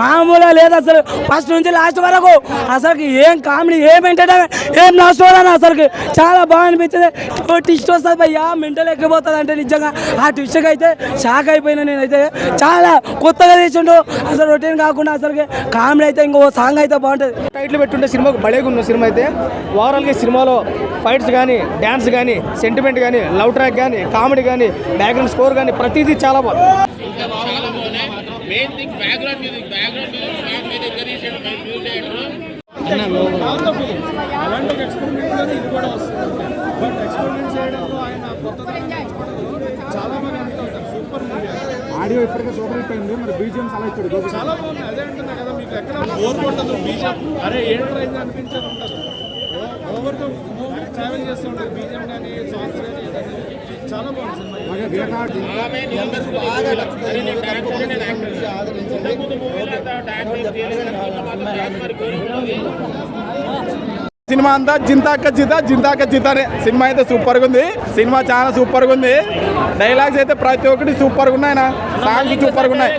మామూలుగా లేదు అసలు. ఫస్ట్ నుంచి లాస్ట్ వరకు అసలుకి ఏం కామెడీ, ఏం ఎంటర్టైన్మెంట్, ఏం లాస్ట్ అని అసలుకి చాలా బాగా అనిపించింది. ట్విస్ట్ వస్తుంది భయ్యా, మెంటల్ ఎక్కిపోతుంది అంటే నిజంగా. ఆ ట్విస్ట్కి అయితే షాక్ అయిపోయినా నేనైతే. చాలా కొత్తగా తీసిండు అసలు, రొటీన్ కాకుండా అసలుకి కామెడీ అయితే. ఇంకో సాంగ్ అయితే బాగుంటుంది. టైటిల్ పెట్టుంటే సినిమాకు బలేగా ఉన్న సినిమా అయితే. ఓవరాల్గా సినిమాలో ఫైట్స్ కానీ, డ్యాన్స్ కానీ, సెంటిమెంట్ కానీ, లవ్ ట్రాక్ కానీ, కామెడీ కానీ, బ్యాక్గ్రౌండ్ స్కోర్ కానీ ప్రతిదీ చాలా బాగుంది. ఆడియో ఇప్పటికే సూపర్ హిట్ అయింది. మరి బీజిఎం చాలా ఇచ్చాడు, చాలా బాగుంది. అదే అంటున్నా కదా, మీకు ఎక్కడ బోర్ కొట్టదు బీజిఎం. అరే ఏంట్రా ఇది అనిపించేది ఉండదు. ఓవర్ ద మూవీ ట్రావెల్ చేస్తూ ఉంటుంది. బీజిఎం కానీ, సాంగ్స్ కానీ చాలా బాగుంది. సినిమా అంతా జింతాక జితానే. సినిమా అయితే సూపర్గా ఉంది. సినిమా చాలా సూపర్గా ఉంది. డైలాగ్స్ అయితే ప్రతి ఒక్కటి సూపర్గా ఉన్నాయి. సాంగ్స్ సూపర్గా ఉన్నాయి.